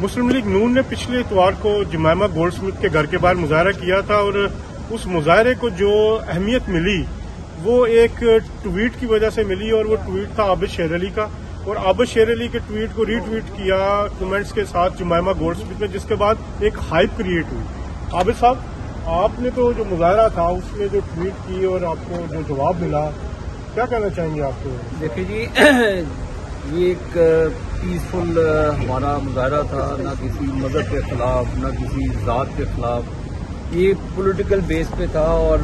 मुस्लिम league नून ने पिछले इतवार को जमाइमा गोल्डस्मिथ के घर के बाहर मुजाहरा किया था और उस मुजाहरे को जो अहमियत मिली वो एक ट्वीट की वजह से मिली और वो ट्वीट था आबिद शेर अली का। और आबिद शेर अली के ट्वीट को रीट्वीट किया कमेंट्स के साथ जमाइमा गोल्डस्मिथ में, जिसके बाद एक हाइप क्रिएट हुई। आबिद साहब, आपने तो जो मुजाहरा था उसमें जो ट्वीट की और आपको जो जवाब मिला, क्या कहना चाहेंगे आपको? देखिए जी, ये एक पीसफुल हमारा मुजाहरा था, ना किसी मजहब के खिलाफ ना किसी ज़ात के खिलाफ, ये पॉलिटिकल बेस पे था। और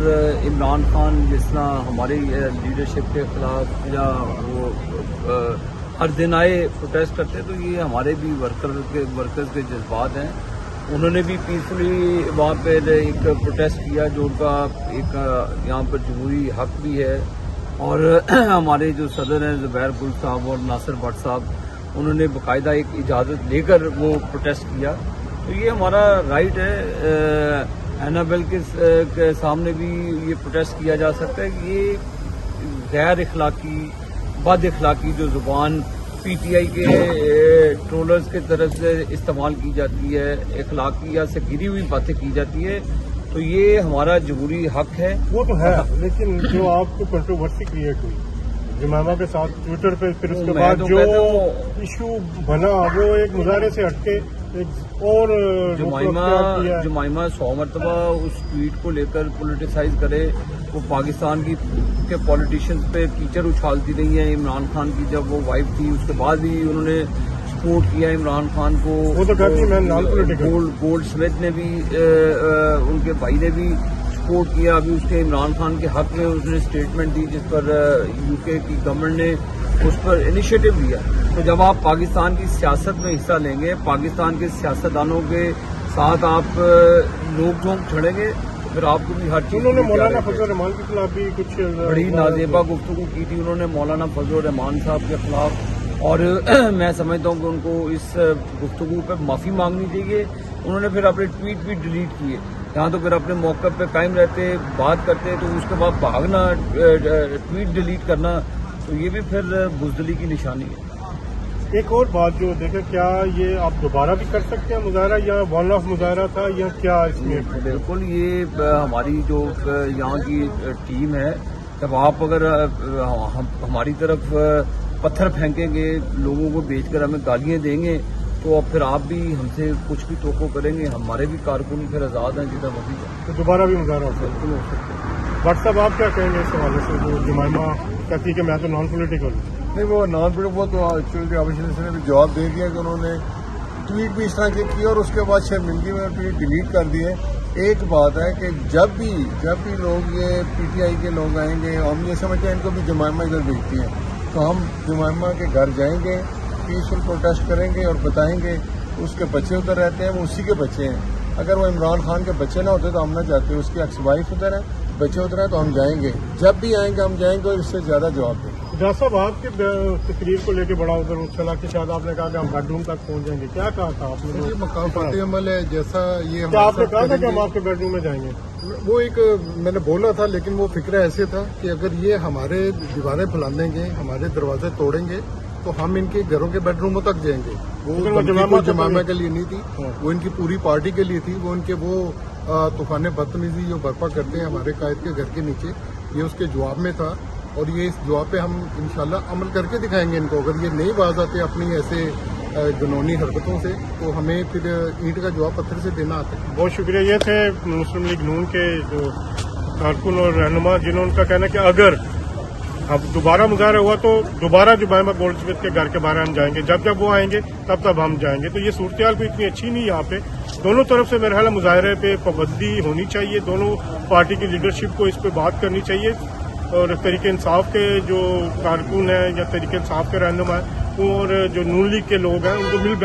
इमरान खान जिस तरह हमारी लीडरशिप के खिलाफ या वो हर दिन आए प्रोटेस्ट करते, तो ये हमारे भी वर्कर्स के जज्बात हैं। उन्होंने भी पीसफुली वहाँ पे एक प्रोटेस्ट किया, जो उनका एक यहाँ पर जमहूरी हक भी है। और हमारे जो सदर हैं जुबैर गुल साहब और नासिर भट्ट साहब, उन्होंने बाकायदा एक इजाज़त लेकर वो प्रोटेस्ट किया। तो ये हमारा राइट है। एनाबेल के सामने भी ये प्रोटेस्ट किया जा सकता है कि ये गैर इखलाकी बद इखलाकी जो जुबान पीटीआई के ट्रोलर्स के तरफ से इस्तेमाल की जाती है, इखलाकी या से गिरी हुई बातें की जाती है, तो ये हमारा जमहूरी हक है। वो तो है, लेकिन जो आपको कंट्रोवर्सी क्रिएट हुई जमाइमा के साथ ट्विटर पे, फिर उसके बाद जो इशू बना वो एक मुजाहरे से हटके एक और जमाइमा 100 मरतबा उस ट्वीट को लेकर पॉलिटिसाइज करे। वो पाकिस्तान के पॉलिटिशियंस पे कीचड़ उछालती रही है। इमरान खान की जब वो वाइफ थी उसके बाद भी उन्होंने सपोर्ट किया इमरान खान को। वो तो कहती मैं नॉन पॉलिटिकल। गोल्ड स्मिथ ने भी उनके भाई ने भी सपोर्ट किया। अभी उसके इमरान खान के हक में उसने स्टेटमेंट दी, जिस पर यूके की गवर्नमेंट ने उस पर इनिशिएटिव लिया। तो जब आप पाकिस्तान की सियासत में हिस्सा लेंगे, पाकिस्तान के सियासतदानों के साथ आप नोक झोंक छड़ेंगे, तो फिर आपको भी हर चीज। उन्होंने मौलाना फजल रहमान के खिलाफ भी कुछ बड़ी नाजेबा गुफ्तगू की थी उन्होंने मौलाना फजल रहमान साहब के खिलाफ। और मैं समझता हूँ कि उनको इस गुफ्तगू पे माफी मांगनी चाहिए। उन्होंने फिर अपने ट्वीट भी डिलीट किए। यहाँ तो फिर अपने मौके पे कायम रहते, बात करते, तो उसके बाद भागना, ट्वीट डिलीट करना, तो ये भी फिर बुज़दिली की निशानी है। एक और बात जो देखें, क्या ये आप दोबारा भी कर सकते हैं मुजाहरा, या वन ऑफ मुजाहरा था, या क्या इसमें? बिल्कुल, ये हमारी जो यहाँ की टीम है, जब आप अगर हमारी तरफ पत्थर फेंकेंगे, लोगों को बेचकर हमें गालियाँ देंगे, तो अब फिर आप भी हमसे कुछ भी तोको करेंगे। हमारे भी कारकुन फिर आज़ाद हैं जिधर मर्जी जाए। तो दोबारा भी मुजाहरा हो सकता है। भट्ट साहब, आप क्या कहेंगे इस हवाले से? जो जमाइमा कहती है कि मैं तो नॉन पॉलिटिकल। नहीं, वो नॉन पॉलिटिकल, वो तो एक्चुअली ऑपोजिशन ने भी जवाब दे दिया कि उन्होंने ट्वीट भी इस तरह के किए और उसके बाद शर्मिंदगी में ट्वीट डिलीट कर दिए। एक बात है कि जब भी लोग ये पीटीआई के लोग आएंगे, हम ये समझते हैं इनको भी जमाइमा इधर भेजती है, तो हम जमाइमा के घर जाएंगे, पीसफुल प्रोटेस्ट करेंगे और बताएंगे उसके बच्चे उधर रहते हैं, वो उसी के बच्चे हैं। अगर वो इमरान खान के बच्चे ना होते तो हम ना जाते। उसकी एक्स वाइफ उधर है, बच्चे उधर हैं, तो हम जाएंगे। जब भी आएंगे हम जाएंगे और इससे ज्यादा जवाब देंगे। जहाँ साहब, आपके तकरीर को लेकर बड़ा उधर उछला कि शायद आपने कहा कि हम बेडरूम तक पहुंच जाएंगे, क्या कहा था आपने? ये मकाफाती अमल है, जैसा ये आपने कहा था कि हम आपके बेडरूम में जाएंगे। वो एक मैंने बोला था, लेकिन वो फिक्र ऐसे था कि अगर ये हमारे दीवारें फैला देंगे, हमारे दरवाजे तोड़ेंगे, तो हम इनके घरों के बेडरूमों तक जाएंगे। वो जमाइमा के लिए नहीं थी, वो इनकी पूरी पार्टी के लिए थी। वो इनके वो तूफान बदतमीजी जो बर्पा करते हैं हमारे कायद के घर के नीचे, ये उसके जवाब में था। और ये इस जवाब पे हम इंशाल्लाह अमल करके दिखाएंगे इनको। अगर ये नहीं बाज आते अपनी ऐसे जुनूनी हरकतों से, तो हमें फिर ईंट का जवाब पत्थर से देना आता है। बहुत शुक्रिया। ये थे मुस्लिम लीग नून के जो कारकुन और रहनुमा, जिन्होंने उनका कहना कि अगर अब दोबारा मुजाहरा हुआ तो दोबारा जमाइमा गोल्डस्मिथ के घर के बाहर हम जाएंगे। जब वो आएंगे तब हम जाएंगे। तो ये सूरत कोई इतनी अच्छी नहीं है यहाँ पे। दोनों तरफ से मेरे ख्याल मुजाहरे पे पाबंदी होनी चाहिए। दोनों पार्टी की लीडरशिप को इस पे बात करनी चाहिए और तहरीक इंसाफ के जो कारकुन हैं या तहरीक इंसाफ के रहनुमा हैं और जो नून लीग के लोग हैं उनको मिल